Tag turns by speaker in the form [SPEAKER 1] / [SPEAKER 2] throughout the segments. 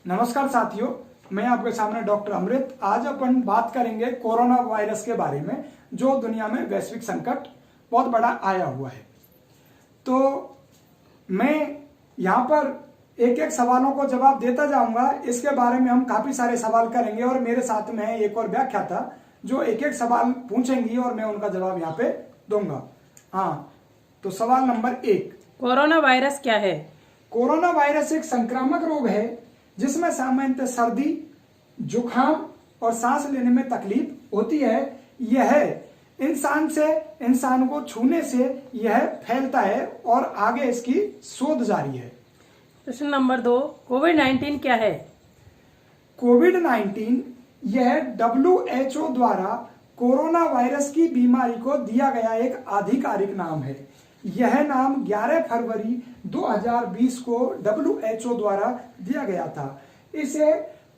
[SPEAKER 1] नमस्कार साथियों, मैं आपके सामने डॉक्टर अमृत। आज अपन बात करेंगे कोरोना वायरस के बारे में, जो दुनिया में वैश्विक संकट बहुत बड़ा आया हुआ है। तो मैं यहाँ पर एक एक सवालों को जवाब देता जाऊंगा। इसके बारे में हम काफी सारे सवाल करेंगे और मेरे साथ में एक और व्याख्याता जो एक एक सवाल पूछेंगी और मैं उनका जवाब यहाँ पे दूंगा। हाँ, तो सवाल नंबर 1,
[SPEAKER 2] कोरोना वायरस क्या है?
[SPEAKER 1] कोरोना वायरस एक संक्रामक रोग है जिसमें सामान्यतः सर्दी, जुखाम और सांस लेने में तकलीफ होती है। यह इंसान से इंसान को छूने से यह फैलता है और आगे इसकी शोध जारी है।
[SPEAKER 2] प्रश्न नंबर 2, कोविड-19 क्या है?
[SPEAKER 1] कोविड-19 यह WHO द्वारा कोरोना वायरस की बीमारी को दिया गया एक आधिकारिक नाम है। यह नाम 11 फरवरी 2020 को WHO द्वारा दिया गया था। इसे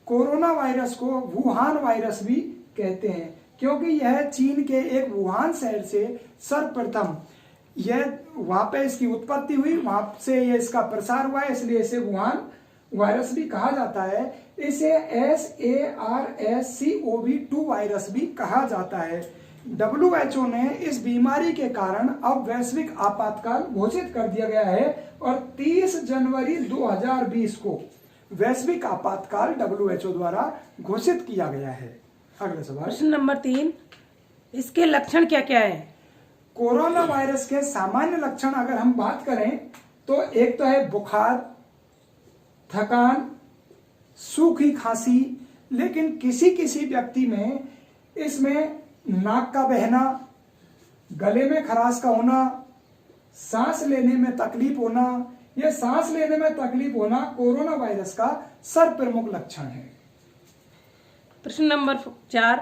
[SPEAKER 1] कोरोना वायरस को वुहान वायरस भी कहते हैं, क्योंकि यह चीन के एक वुहान शहर से सर्वप्रथम यह वहां पे इसकी उत्पत्ति हुई, वहां से ये इसका प्रसार हुआ है, इसलिए इसे वुहान वायरस भी कहा जाता है। इसे SARS-CoV-2 वायरस भी कहा जाता है। WHO ने इस बीमारी के कारण अब वैश्विक आपातकाल घोषित कर दिया गया है और 30 जनवरी 2020 को वैश्विक आपातकाल WHO द्वारा घोषित किया गया है। अगला सवाल।
[SPEAKER 2] प्रश्न नंबर 3, इसके लक्षण क्या क्या है?
[SPEAKER 1] कोरोना वायरस के सामान्य लक्षण अगर हम बात करें तो एक तो है बुखार, थकान, सूखी खांसी, लेकिन किसी किसी व्यक्ति में इसमें नाक का बहना, गले में खराश का होना, सांस लेने में तकलीफ होना। यह सांस लेने में तकलीफ होना कोरोना वायरस का सर्वप्रमुख लक्षण है।
[SPEAKER 2] प्रश्न नंबर 4,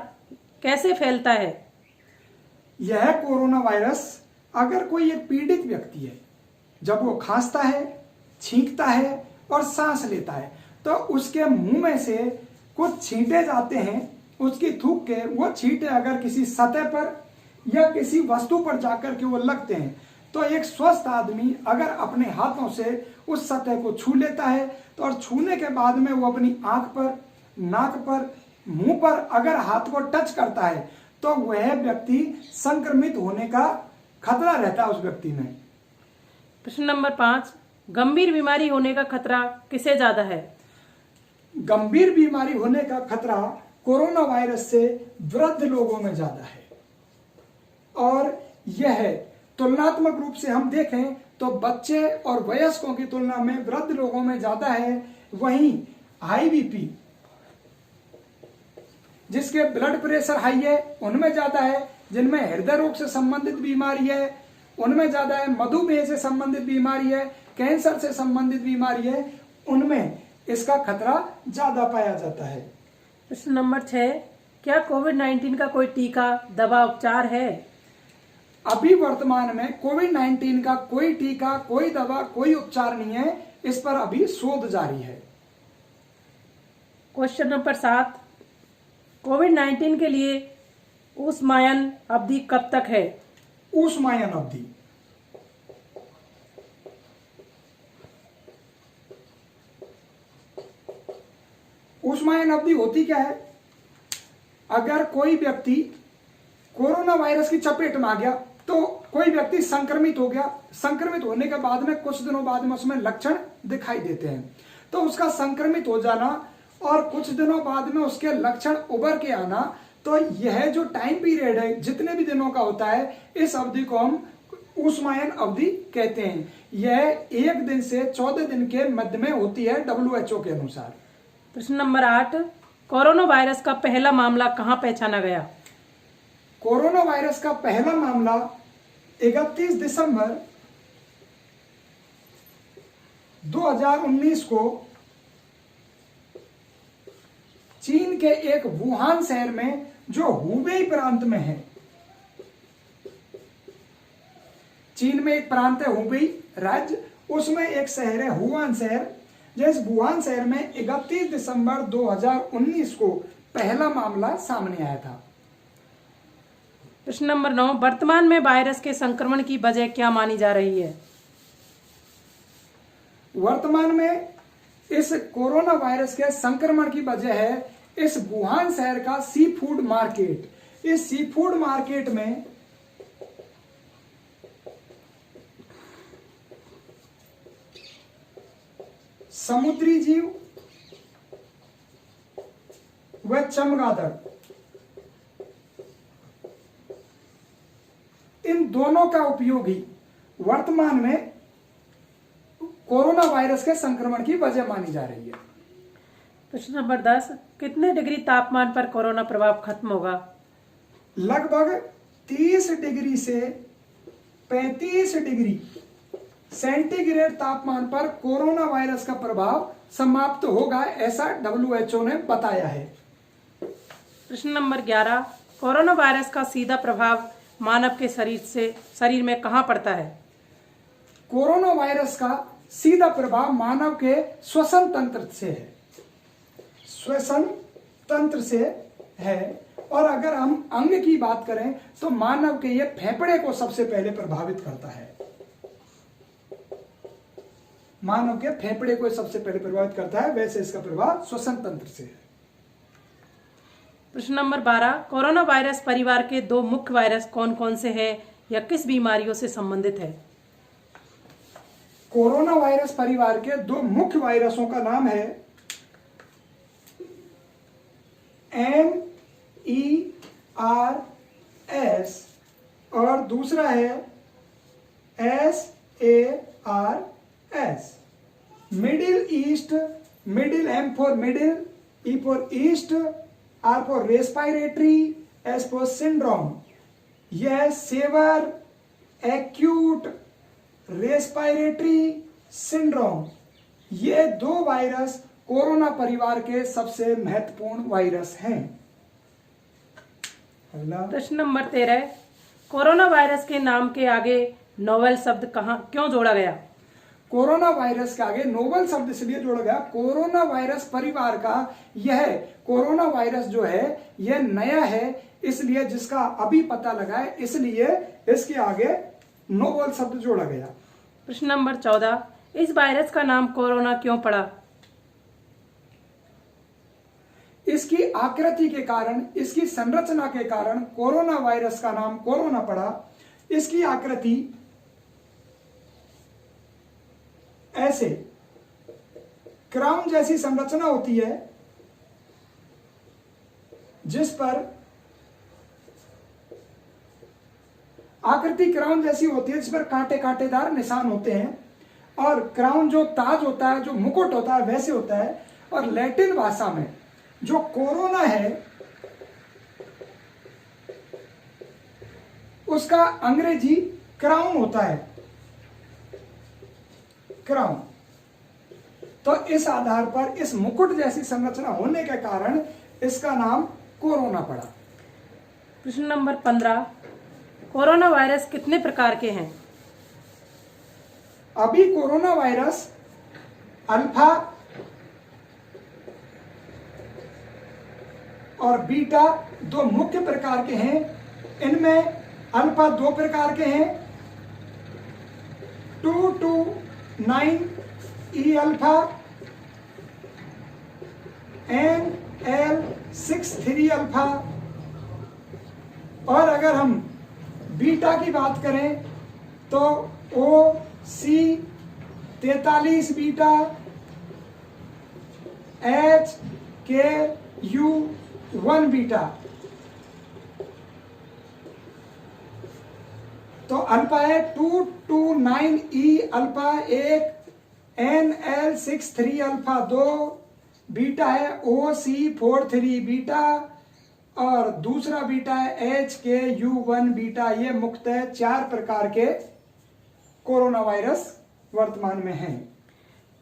[SPEAKER 2] कैसे फैलता है?
[SPEAKER 1] यह कोरोना वायरस अगर कोई एक पीड़ित व्यक्ति है, जब वो खांसता है, छींकता है और सांस लेता है तो उसके मुंह में से कुछ छींटे जाते हैं, उसकी थूक के वो छींटे अगर किसी सतह पर या किसी वस्तु पर जाकर के वो लगते हैं तो एक स्वस्थ आदमी अगर अपने हाथों से उस सतह को छू लेता है तो और छूने के बाद में वो अपनी आंख पर, नाक पर, मुंह पर अगर हाथ को टच करता है तो वह व्यक्ति संक्रमित होने का खतरा रहता है उस व्यक्ति में।
[SPEAKER 2] प्रश्न नंबर 5, गंभीर बीमारी होने का खतरा किसे ज्यादा है?
[SPEAKER 1] गंभीर बीमारी होने का खतरा कोरोना वायरस से वृद्ध लोगों में ज्यादा है और यह तुलनात्मक रूप से हम देखें तो बच्चे और वयस्कों की तुलना में वृद्ध लोगों में ज्यादा है। वहीं हाई बीपी, जिसके ब्लड प्रेशर हाई है, उनमें ज्यादा है। जिनमें हृदय रोग से संबंधित बीमारी है उनमें ज्यादा है। मधुमेह से संबंधित बीमारी है, कैंसर से संबंधित बीमारी है, उनमें इसका खतरा ज्यादा पाया जाता है।
[SPEAKER 2] प्रश्न नंबर 6, क्या कोविड-19 का कोई टीका, दवा, उपचार है?
[SPEAKER 1] अभी वर्तमान में कोविड-19 का कोई टीका, कोई दवा, कोई उपचार नहीं है। इस पर अभी शोध जारी है।
[SPEAKER 2] क्वेश्चन नंबर 7, कोविड-19 के लिए ऊष्मायन अवधि कब तक है?
[SPEAKER 1] ऊष्मायन अवधि ऊष्मायन अवधि होती क्या है? अगर कोई व्यक्ति कोरोना वायरस की चपेट में आ गया तो कोई व्यक्ति संक्रमित हो गया, संक्रमित होने के बाद में कुछ दिनों बाद में उसमें लक्षण दिखाई देते हैं, तो उसका संक्रमित हो जाना और कुछ दिनों बाद में उसके लक्षण उभर के आना, तो यह जो टाइम पीरियड है जितने भी दिनों का होता है, इस अवधि को हम ऊष्मायन अवधि कहते हैं। यह 1 दिन से 14 दिन के मध्य में होती है WHO के अनुसार।
[SPEAKER 2] प्रश्न नंबर 8, कोरोना वायरस का पहला मामला कहां पहचाना गया?
[SPEAKER 1] कोरोना वायरस का पहला मामला 31 दिसंबर 2019 को चीन के एक वुहान शहर में, जो हुबेई प्रांत में है, चीन में एक प्रांत है हुबेई राज्य, उसमें एक शहर है वुहान शहर। जिस वुहान शहर में 31 दिसंबर 2019 को पहला मामला सामने आया था।
[SPEAKER 2] प्रश्न नंबर 9, वर्तमान में वायरस के संक्रमण की वजह क्या मानी जा रही है?
[SPEAKER 1] वर्तमान में इस कोरोना वायरस के संक्रमण की वजह है इस वुहान शहर का सी फूड मार्केट। इस सी फूड मार्केट में समुद्री जीव व चमगादड़, इन दोनों का उपयोग ही वर्तमान में कोरोना वायरस के संक्रमण की वजह मानी जा रही है।
[SPEAKER 2] प्रश्न नंबर 10, कितने डिग्री तापमान पर कोरोना प्रभाव खत्म होगा?
[SPEAKER 1] लगभग 30 डिग्री से 35 डिग्री सेंटीग्रेड तापमान पर कोरोना वायरस का प्रभाव समाप्त होगा, ऐसा WHO ने बताया है।
[SPEAKER 2] प्रश्न नंबर 11, कोरोना वायरस का सीधा प्रभाव मानव के शरीर में कहाँ पड़ता है?
[SPEAKER 1] कोरोना वायरस का सीधा प्रभाव मानव के श्वसन तंत्र से है, श्वसन तंत्र से है। और अगर हम अंग की बात करें तो मानव के ये फेफड़े को सबसे पहले प्रभावित करता है। मानव के फेफड़े को सबसे पहले प्रभावित करता है, वैसे इसका प्रभाव श्वसन तंत्र से है।
[SPEAKER 2] प्रश्न नंबर 12, कोरोना वायरस परिवार के 2 मुख्य वायरस कौन कौन से हैं या किस बीमारियों से संबंधित है?
[SPEAKER 1] कोरोना वायरस परिवार के 2 मुख्य वायरसों का नाम है MERS और दूसरा है SARS। Middle east, middle M for middle, E for east, R for respiratory, S for syndrome. यह सेवर एक्यूट रेस्पिरेटरी सिंड्रोम, ये 2 वायरस कोरोना परिवार के सबसे महत्वपूर्ण वायरस हैं। अगला
[SPEAKER 2] प्रश्न नंबर 13, कोरोना वायरस के नाम के आगे नोवेल शब्द क्यों जोड़ा गया?
[SPEAKER 1] कोरोना वायरस के आगे नोवेल शब्द इसलिए जोड़ा गया, कोरोना वायरस परिवार का यह कोरोना वायरस जो है यह नया है, इसलिए जिसका अभी पता लगा है, इसलिए इसके आगे नोवेल शब्द जोड़ा गया।
[SPEAKER 2] प्रश्न नंबर 14, इस वायरस का नाम कोरोना क्यों पड़ा?
[SPEAKER 1] इसकी आकृति के कारण, इसकी संरचना के कारण कोरोना वायरस का नाम कोरोना पड़ा। इसकी आकृति ऐसे क्राउन जैसी संरचना होती है, जिस पर आकृति क्राउन जैसी होती है, जिस पर कांटे कांटेदार निशान होते हैं, और क्राउन जो ताज होता है, जो मुकुट होता है, वैसे होता है। और लैटिन भाषा में जो कोरोना है उसका अंग्रेजी क्राउन होता है, क्राउन। तो इस आधार पर, इस मुकुट जैसी संरचना होने के कारण इसका नाम कोरोना पड़ा।
[SPEAKER 2] प्रश्न नंबर 15, कोरोना वायरस कितने प्रकार के हैं?
[SPEAKER 1] अभी कोरोना वायरस अल्फा और बीटा 2 मुख्य प्रकार के हैं। इनमें अल्फा 2 प्रकार के हैं, 229E अल्फा, NL63 अल्फा। और अगर हम बीटा की बात करें तो OC43 बीटा, HKU1 बीटा। तो अल्फा है 229E alpha 1, NL63 alpha 2, beta है OC43 बीटा, और दूसरा बीटा है HKU1 बीटा। ये मुख्यतः 4 प्रकार के कोरोना वायरस वर्तमान में हैं।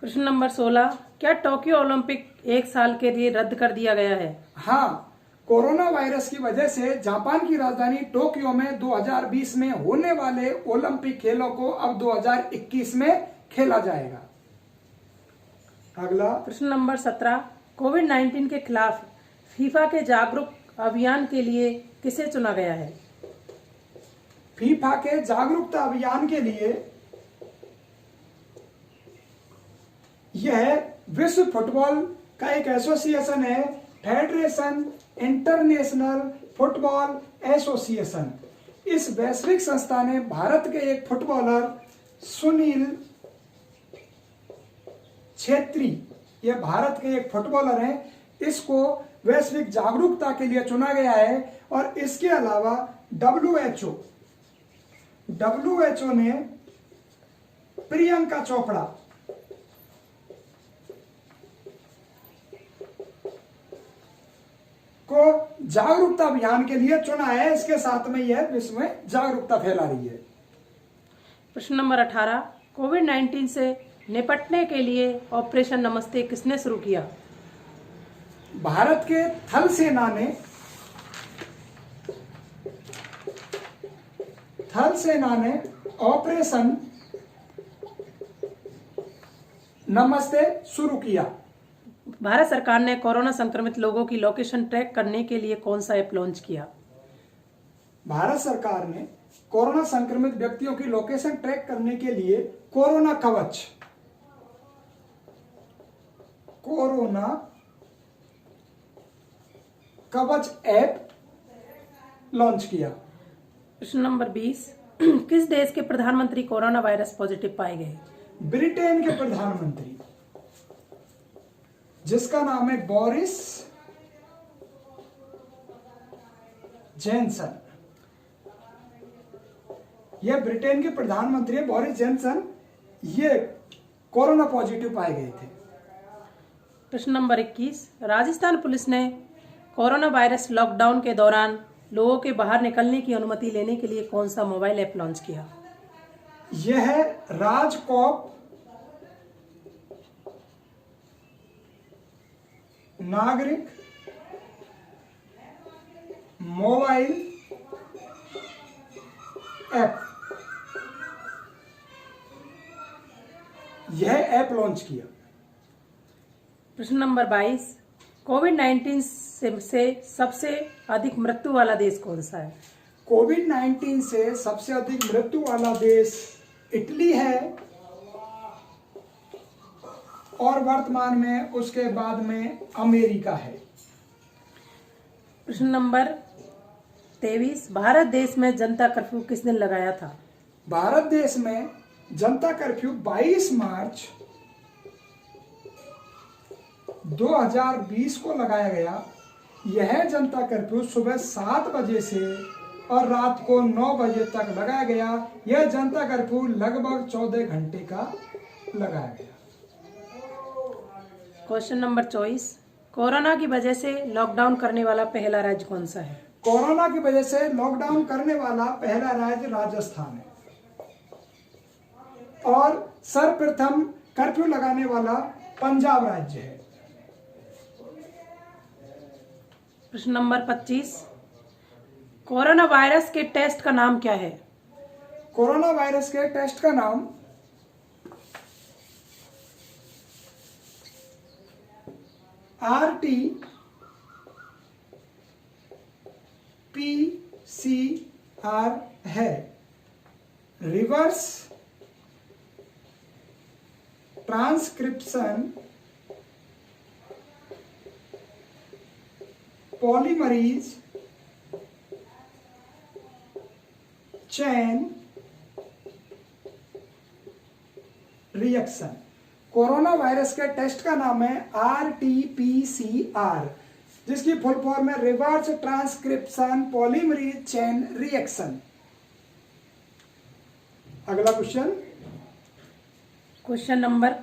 [SPEAKER 2] प्रश्न नंबर 16, क्या टोक्यो ओलंपिक 1 साल के लिए रद्द कर दिया गया है?
[SPEAKER 1] हाँ, कोरोना वायरस की वजह से जापान की राजधानी टोक्यो में 2020 में होने वाले ओलंपिक खेलों को अब 2021 में खेला जाएगा। अगला
[SPEAKER 2] प्रश्न नंबर 17, कोविड-19 के खिलाफ फीफा के जागरूक अभियान के लिए किसे चुना गया है?
[SPEAKER 1] फीफा के जागरूकता अभियान के लिए यह विश्व फुटबॉल का एक एसोसिएशन है, फेडरेशन इंटरनेशनल फुटबॉल एसोसिएशन। इस वैश्विक संस्था ने भारत के एक फुटबॉलर सुनील छेत्री, ये भारत के एक फुटबॉलर हैं, इसको वैश्विक जागरूकता के लिए चुना गया है। और इसके अलावा डब्ल्यूएचओ ने प्रियंका चोपड़ा को जागरूकता अभियान के लिए चुना है। इसके साथ में यह विश्व में जागरूकता फैला रही है।
[SPEAKER 2] प्रश्न नंबर 18, कोविड-19 से निपटने के लिए ऑपरेशन नमस्ते किसने शुरू किया?
[SPEAKER 1] भारत के थल सेना ने ऑपरेशन नमस्ते शुरू किया।
[SPEAKER 2] भारत सरकार ने कोरोना संक्रमित लोगों की लोकेशन ट्रैक करने के लिए कौन सा ऐप लॉन्च किया?
[SPEAKER 1] भारत सरकार ने कोरोना संक्रमित व्यक्तियों की लोकेशन ट्रैक करने के लिए कोरोना कवच ऐप लॉन्च किया।
[SPEAKER 2] प्रश्न नंबर 20, किस देश के प्रधानमंत्री कोरोना वायरस पॉजिटिव पाए गए?
[SPEAKER 1] ब्रिटेन के प्रधानमंत्री, जिसका नाम है बोरिस जॉनसन। यह ब्रिटेन के प्रधानमंत्री बोरिस जॉनसन, ये कोरोना पॉजिटिव पाए गए थे।
[SPEAKER 2] प्रश्न नंबर 21, राजस्थान पुलिस ने कोरोना वायरस लॉकडाउन के दौरान लोगों के बाहर निकलने की अनुमति लेने के लिए कौन सा मोबाइल ऐप लॉन्च किया?
[SPEAKER 1] यह है राजकॉप नागरिक मोबाइल ऐप। यह ऐप लॉन्च किया।
[SPEAKER 2] प्रश्न नंबर 22, कोविड-19 से सबसे अधिक मृत्यु वाला देश कौन सा है?
[SPEAKER 1] कोविड-19 से सबसे अधिक मृत्यु वाला देश इटली है और वर्तमान में उसके बाद में अमेरिका है।
[SPEAKER 2] प्रश्न नंबर 23, भारत देश में जनता कर्फ्यू किस दिन लगाया था?
[SPEAKER 1] भारत देश में जनता कर्फ्यू 22 मार्च 2020 को लगाया गया। यह जनता कर्फ्यू सुबह 7 बजे से और रात को 9 बजे तक लगाया गया। यह जनता कर्फ्यू लगभग 14 घंटे का लगाया गया।
[SPEAKER 2] क्वेश्चन नंबर 24, कोरोना की वजह से लॉकडाउन करने वाला पहला राज्य कौन सा है?
[SPEAKER 1] कोरोना की वजह से लॉकडाउन करने वाला पहला राज्य राजस्थान है और सर्वप्रथम कर्फ्यू लगाने वाला पंजाब राज्य है।
[SPEAKER 2] प्रश्न नंबर 25, कोरोना वायरस के टेस्ट का नाम क्या है?
[SPEAKER 1] कोरोना वायरस के टेस्ट का नाम RT-PCR है, reverse transcription polymerase chain reaction. Corona virus के टेस्ट का नाम है RT-PCR, जिसकी फुल फॉर्म है reverse transcription polymerase chain reaction. अगला
[SPEAKER 2] क्वेश्चन नंबर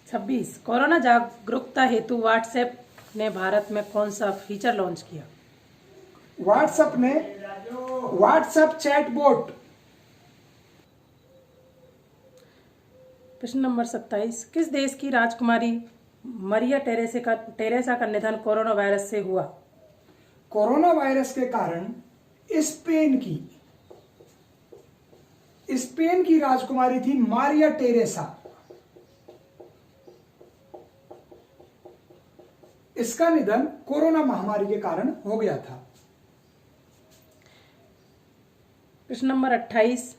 [SPEAKER 2] 26, कोरोना जागरूकता हेतु व्हाट्सएप ने भारत में कौन सा फीचर लॉन्च किया?
[SPEAKER 1] WhatsApp chatbot.
[SPEAKER 2] प्रश्न नंबर 27, किस देश की राजकुमारी मरिया टेरेसा का निधन कोरोना वायरस से हुआ?
[SPEAKER 1] कोरोना वायरस के कारण स्पेन की राजकुमारी थी मारिया टेरेसा। इसका निधन कोरोना महामारी के कारण हो गया था।
[SPEAKER 2] प्रश्न नंबर 28,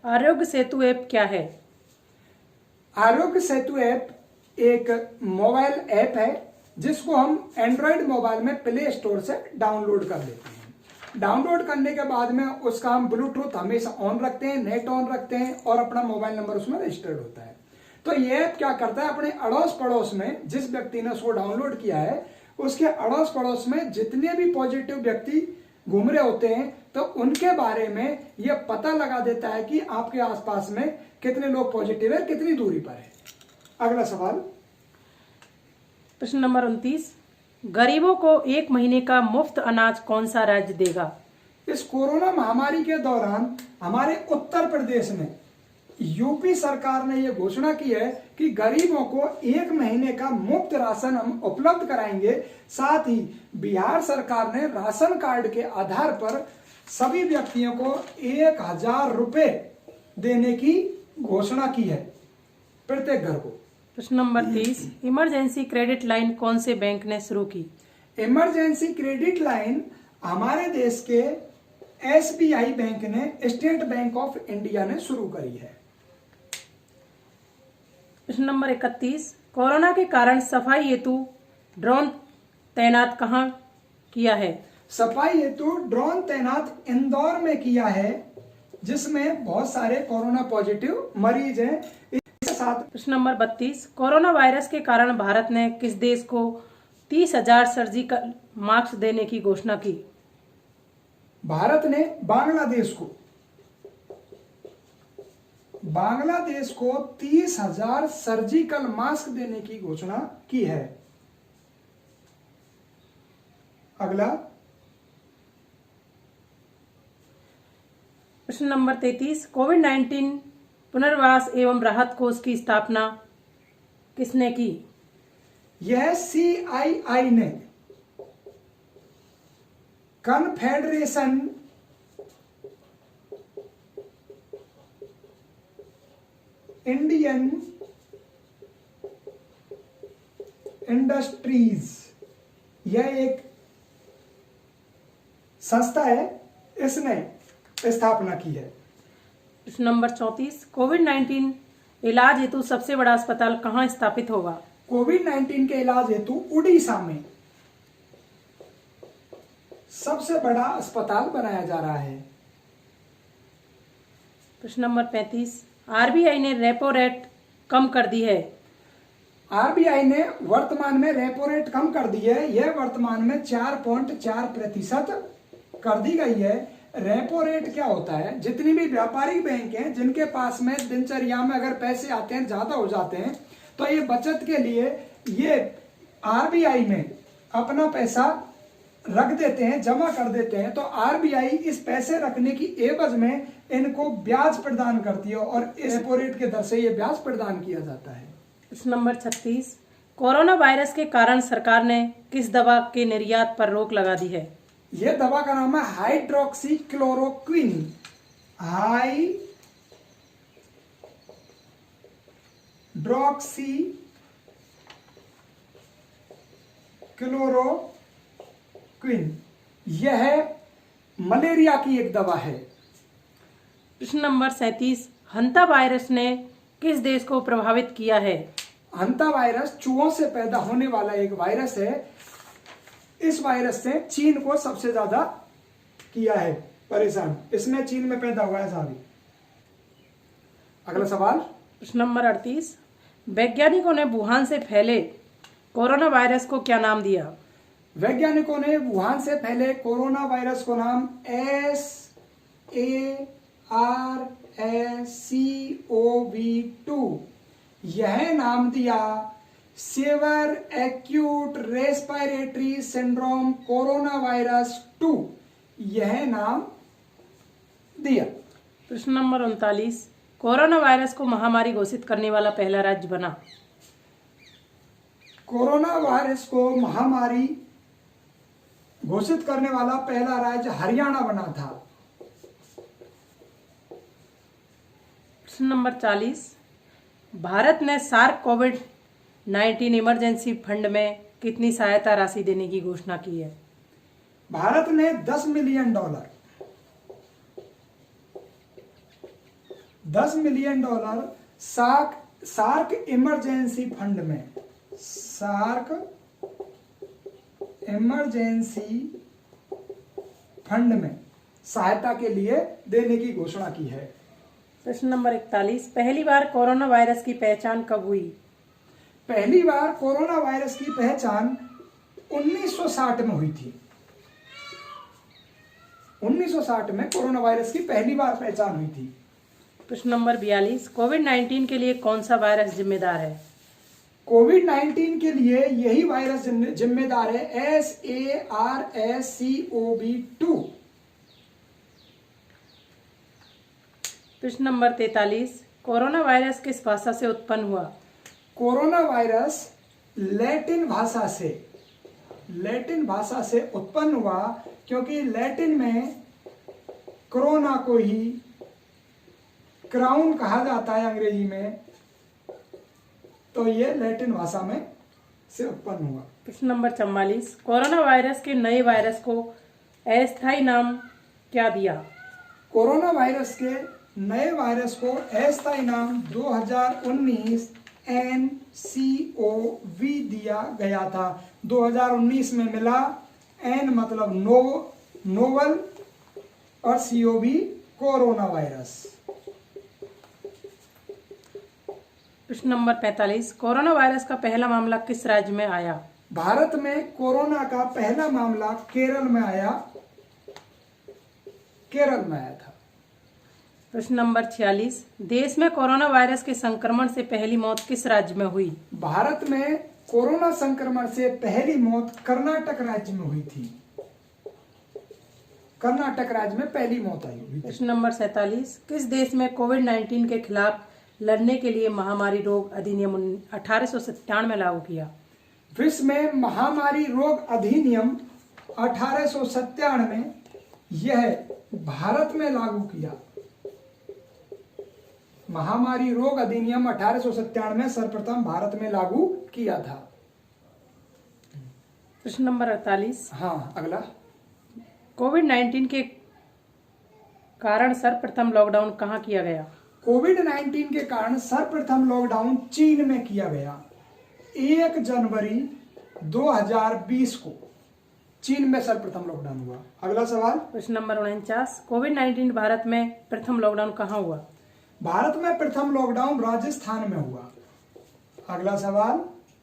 [SPEAKER 2] आरोग्य सेतु ऐप क्या है?
[SPEAKER 1] आरोग्य सेतु ऐप एक मोबाइल ऐप है जिसको हम एंड्रॉयड मोबाइल में प्ले स्टोर से डाउनलोड कर लेते हैं। डाउनलोड करने के बाद में उसका हम ब्लूटूथ हमेशा ऑन रखते हैं, नेट ऑन रखते हैं और अपना मोबाइल नंबर उसमें रजिस्टर्ड होता है। तो ये ऐप क्या करता है, अपने अड़ोस पड़ोस में जिस व्यक्ति ने उसको डाउनलोड किया है उसके अड़ोस पड़ोस में जितने भी पॉजिटिव व्यक्ति घूम रहे होते हैं तो उनके बारे में यह पता लगा देता है कि आपके आसपास में कितने लोग पॉजिटिव है, कितनी दूरी पर है। अगला सवाल,
[SPEAKER 2] प्रश्न नंबर 29, गरीबों को 1 महीने का मुफ्त अनाज कौन सा राज्य देगा?
[SPEAKER 1] इस कोरोना महामारी के दौरान हमारे उत्तर प्रदेश में यूपी सरकार ने यह घोषणा की है कि गरीबों को 1 महीने का मुफ्त राशन हम उपलब्ध कराएंगे। साथ ही बिहार सरकार ने राशन कार्ड के आधार पर सभी व्यक्तियों को 1,000 रुपए देने की घोषणा की है प्रत्येक घर को।
[SPEAKER 2] प्रश्न नंबर 30, इमरजेंसी क्रेडिट लाइन कौन से बैंक ने शुरू की?
[SPEAKER 1] इमरजेंसी क्रेडिट लाइन हमारे देश के एसबीआई बैंक ने, स्टेट बैंक ऑफ इंडिया ने शुरू करी है।
[SPEAKER 2] प्रश्न नंबर 31, कोरोना के कारण सफाई हेतु ड्रोन तैनात कहाँ किया है?
[SPEAKER 1] सफाई हेतु ड्रोन तैनात इंदौर में किया है जिसमें बहुत सारे कोरोना पॉजिटिव मरीज हैं। इसके साथ
[SPEAKER 2] प्रश्न नंबर 32, कोरोना वायरस के कारण भारत ने किस देश को 30,000 सर्जिकल मास्क देने की घोषणा की?
[SPEAKER 1] भारत ने बांग्लादेश को 30,000 सर्जिकल मास्क देने की घोषणा की है। अगला,
[SPEAKER 2] प्रश्न नंबर 33, कोविड-19 पुनर्वास एवं राहत कोष की स्थापना किसने की?
[SPEAKER 1] यह CII ने, कन्फेडरेशन इंडियन इंडस्ट्रीज, यह एक संस्था है, इसने स्थापना की है।
[SPEAKER 2] प्रश्न नंबर 34, कोविड-19 इलाज हेतु सबसे बड़ा अस्पताल कहाँ स्थापित होगा?
[SPEAKER 1] कोविड-19 के इलाज हेतु उड़ीसा में सबसे बड़ा अस्पताल बनाया जा रहा है।
[SPEAKER 2] प्रश्न नंबर 35, आरबीआई ने रेपो रेट कम कर दी है।
[SPEAKER 1] आरबीआई ने वर्तमान में रेपो रेट कम कर दी है। यह वर्तमान में 4.4% कर दी गई है। रेपो रेट क्या होता है, जितनी भी व्यापारिक बैंक हैं जिनके पास में दिनचर्या में अगर पैसे आते हैं, ज्यादा हो जाते हैं, तो ये बचत के लिए ये आरबीआई में अपना पैसा रख देते हैं, जमा कर देते हैं। तो आरबीआई इस पैसे रखने की एवज में इनको ब्याज प्रदान करती है और इस रेपो रेट के दर से ये ब्याज प्रदान किया जाता है।
[SPEAKER 2] प्रश्न नंबर 36, कोरोना वायरस के कारण सरकार ने किस दवा के निर्यात पर रोक लगा दी है?
[SPEAKER 1] यह दवा का नाम है हाइड्रोक्सीक्लोरोक्विन। हाइड्रोक्सीक्लोरोक्विन, यह मलेरिया की एक दवा है।
[SPEAKER 2] प्रश्न नंबर 37, हंता वायरस ने किस देश को प्रभावित किया है?
[SPEAKER 1] हंता वायरस चूहों से पैदा होने वाला एक वायरस है। इस वायरस से चीन को सबसे ज्यादा किया है परेशान। इसने चीन में पैदा हुआ है साहब। अगला सवाल,
[SPEAKER 2] प्रश्न नंबर 38, वैज्ञानिकों ने वुहान से फैले कोरोना वायरस को क्या नाम दिया?
[SPEAKER 1] वैज्ञानिकों ने वुहान से फैले कोरोना वायरस को नाम SARS-CoV-2 यह नाम दिया severe acute respiratory syndrome coronavirus 2, यह नाम दिया।
[SPEAKER 2] प्रश्न नंबर 39, कोरोना वायरस को महामारी घोषित करने वाला पहला राज्य बना?
[SPEAKER 1] कोरोना वायरस को महामारी घोषित करने वाला पहला राज्य हरियाणा बना था।
[SPEAKER 2] प्रश्न नंबर 40, भारत ने सार्क कोविड-19 इमरजेंसी फंड में कितनी सहायता राशि देने की घोषणा की है?
[SPEAKER 1] भारत ने $10 million SAARC SAARC emergency fund में, सार्क इमरजेंसी फंड में सहायता के लिए देने की घोषणा की है।
[SPEAKER 2] प्रश्न नंबर 41, पहली बार कोरोना वायरस की पहचान कब हुई?
[SPEAKER 1] पहली बार कोरोना वायरस की पहचान 1960 में हुई थी। 1960 में कोरोना वायरस की पहली बार पहचान हुई थी।
[SPEAKER 2] प्रश्न नंबर 42, कोविड-19 के लिए कौन सा वायरस जिम्मेदार है?
[SPEAKER 1] कोविड-19 के लिए यही वायरस जिम्मेदार है, SARS-CoV-2।
[SPEAKER 2] प्रश्न नंबर 43, कोरोना वायरस किस भाषा से उत्पन्न हुआ?
[SPEAKER 1] कोरोना वायरस लैटिन भाषा से उत्पन्न हुआ, क्योंकि लैटिन में कोरोना को ही क्राउन कहा जाता है अंग्रेजी में, तो ये लैटिन भाषा में से उत्पन्न हुआ।
[SPEAKER 2] प्रश्न नंबर 44, कोरोना वायरस के नए वायरस को अस्थायी नाम क्या दिया?
[SPEAKER 1] कोरोना वायरस के नए वायरस को अस्थायी नाम 2019 NCOV दिया गया था। 2019 में मिला, N मतलब नोवल और COV कोरोना वायरस।
[SPEAKER 2] प्रश्न नंबर 45, कोरोना वायरस का पहला मामला किस राज्य में आया?
[SPEAKER 1] भारत में कोरोना का पहला मामला केरल में आया था।
[SPEAKER 2] प्रश्न नंबर 46, देश में कोरोना वायरस के संक्रमण से पहली मौत किस राज्य में हुई?
[SPEAKER 1] भारत में कोरोना संक्रमण से पहली मौत कर्नाटक राज्य में हुई थी। कर्नाटक राज्य में पहली मौत आई हुई।
[SPEAKER 2] प्रश्न नंबर 47, किस देश में कोविड-19 के खिलाफ लड़ने के लिए महामारी रोग अधिनियम 1897 में लागू किया?
[SPEAKER 1] विश्व में महामारी रोग अधिनियम 1897 में यह भारत में लागू किया। महामारी रोग अधिनियम 1897 में सर्वप्रथम भारत में लागू किया था।
[SPEAKER 2] प्रश्न नंबर 48,
[SPEAKER 1] हाँ, अगला।
[SPEAKER 2] कोविड-19 के कारण सर्वप्रथम लॉकडाउन कहाँ किया गया?
[SPEAKER 1] कोविड-19 के कारण सर्वप्रथम लॉकडाउन चीन में किया गया। 1 जनवरी 2020 को चीन में सर्वप्रथम लॉकडाउन हुआ। अगला सवाल।
[SPEAKER 2] प्रश्न नंबर 49, कोविड-19 भारत में प्रथम लॉकडाउन कहाँ हुआ?
[SPEAKER 1] भारत में प्रथम लॉकडाउन राजस्थान में हुआ। अगला सवाल।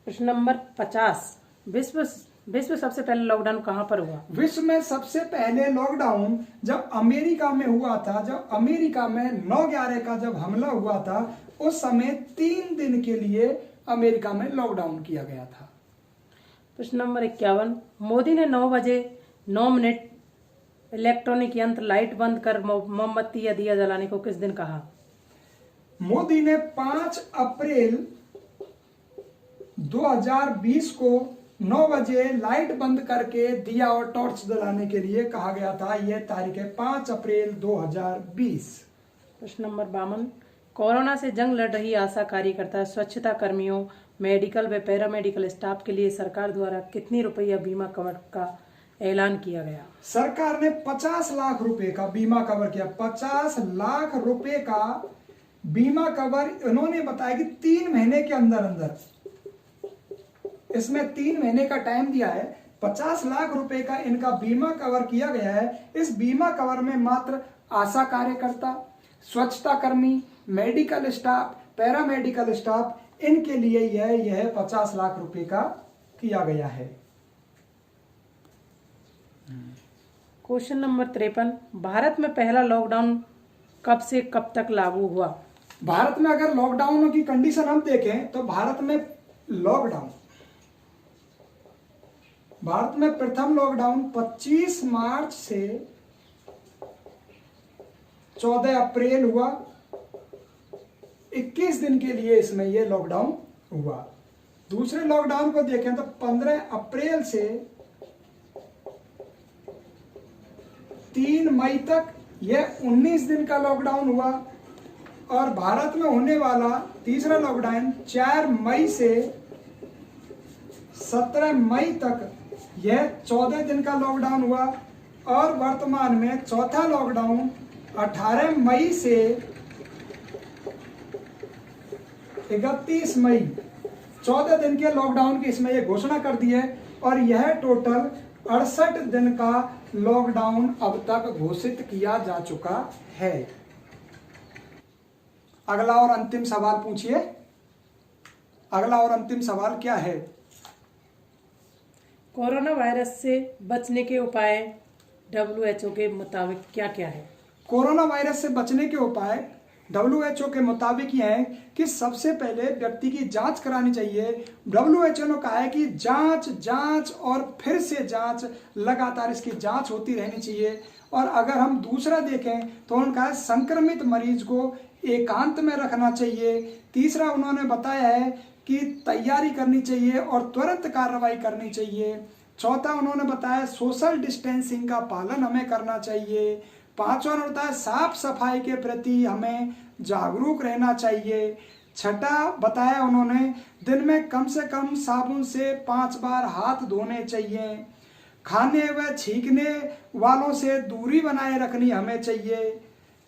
[SPEAKER 2] प्रश्न नंबर 50, विश्व सबसे पहले लॉकडाउन कहाँ पर हुआ?
[SPEAKER 1] विश्व में सबसे पहले लॉकडाउन जब अमेरिका में हुआ था। जब अमेरिका में 9/11 का जब हमला हुआ था, उस समय 3 दिन के लिए अमेरिका में लॉकडाउन किया गया था।
[SPEAKER 2] प्रश्न नंबर 51, मोदी ने 9 बजे 9 मिनट इलेक्ट्रॉनिक यंत्र लाइट बंद कर मोमबत्ती या दिया जलाने को किस दिन कहा?
[SPEAKER 1] मोदी ने 5 अप्रैल 2020 को 9 बजे लाइट बंद करके दिया और टॉर्च जलाने के लिए कहा गया था। यह तारीख है 5 अप्रैल 2020।
[SPEAKER 2] प्रश्न नंबर 52, कोरोना से जंग लड़ रही आशा कार्यकर्ता, स्वच्छता कर्मियों, मेडिकल व पैरामेडिकल स्टाफ के लिए सरकार द्वारा कितनी रुपया बीमा कवर का ऐलान किया गया?
[SPEAKER 1] सरकार ने 50 लाख रुपए का बीमा कवर किया। 50 लाख रुपए का बीमा कवर इन्होंने बताया कि 3 महीने के अंदर अंदर, इसमें 3 महीने का टाइम दिया है। 50 लाख रुपए का इनका बीमा कवर किया गया है। इस बीमा कवर में मात्र आशा कार्यकर्ता, स्वच्छता कर्मी, मेडिकल स्टाफ, पैरामेडिकल स्टाफ, इनके लिए यह 50 लाख रुपए का किया गया है।
[SPEAKER 2] क्वेश्चन नंबर 53, भारत में पहला लॉकडाउन कब से कब तक लागू हुआ?
[SPEAKER 1] भारत में अगर लॉकडाउन की कंडीशन हम देखें तो भारत में प्रथम लॉकडाउन 25 मार्च से 14 अप्रैल हुआ। 21 दिन के लिए इसमें यह लॉकडाउन हुआ। दूसरे लॉकडाउन को देखें तो 15 अप्रैल से 3 मई तक यह 19 दिन का लॉकडाउन हुआ। और भारत में होने वाला तीसरा लॉकडाउन 4 मई से 17 मई तक यह 14 दिन का लॉकडाउन हुआ। और वर्तमान में चौथा लॉकडाउन 18 मई से 31 मई 14 दिन के लॉकडाउन की इसमें ये घोषणा कर दी है और यह टोटल 68 दिन का लॉकडाउन अब तक घोषित किया जा चुका है। अगला और अंतिम सवाल पूछिए। अगला और अंतिम सवाल क्या है?
[SPEAKER 2] कोरोना वायरस से बचने के उपाय WHO के मुताबिक क्या क्या है?
[SPEAKER 1] कोरोना वायरस से बचने के उपाय WHO के मुताबिक ये है कि सबसे पहले व्यक्ति की जांच करानी चाहिए। WHO ने कहा है कि जांच और फिर से जांच, लगातार इसकी जांच होती रहनी चाहिए। और अगर हम दूसरा देखें तो उन्होंने कहा है संक्रमित मरीज को एकांत में रखना चाहिए। तीसरा उन्होंने बताया है कि तैयारी करनी चाहिए और तुरंत कार्रवाई करनी चाहिए। चौथा उन्होंने बताया सोशल डिस्टेंसिंग का पालन हमें करना चाहिए। पांचवा उन्होंने बताया साफ सफाई के प्रति हमें जागरूक रहना चाहिए। छठा बताया उन्होंने दिन में कम से कम साबुन से 5 बार हाथ धोने चाहिए। खाने व छींकने वालों से दूरी बनाए रखनी हमें चाहिए।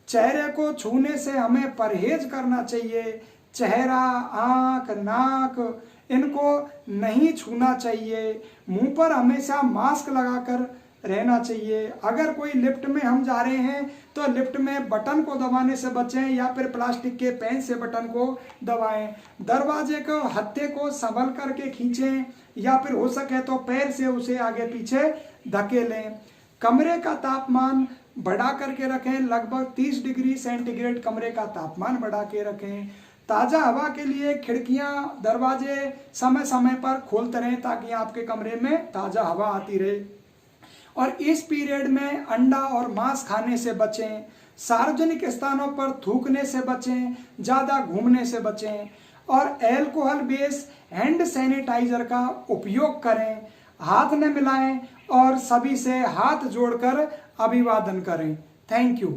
[SPEAKER 1] चेहरे को छूने से हमें परहेज करना चाहिए। चेहरा, आंख, नाक इनको नहीं छूना चाहिए। मुंह पर हमेशा मास्क लगाकर रहना चाहिए। अगर कोई लिफ्ट में हम जा रहे हैं तो लिफ्ट में बटन को दबाने से बचें या फिर प्लास्टिक के पेन से बटन को दबाएं। दरवाजे को हत्थे को संभल करके खींचें या फिर हो सके तो पैर से उसे आगे पीछे धकेलें। कमरे का तापमान बढ़ा करके रखें, लगभग 30 डिग्री सेंटीग्रेड कमरे का तापमान बढ़ा के रखें। ताज़ा हवा के लिए खिड़कियां, दरवाजे समय समय पर खोलते रहें ताकि आपके कमरे में ताज़ा हवा आती रहे। और इस पीरियड में अंडा और मांस खाने से बचें। सार्वजनिक स्थानों पर थूकने से बचें, ज़्यादा घूमने से बचें और अल्कोहल बेस हैंड सैनिटाइजर का उपयोग करें। हाथ न मिलाएं और सभी से हाथ जोड़कर अभिवादन करें। Thank you.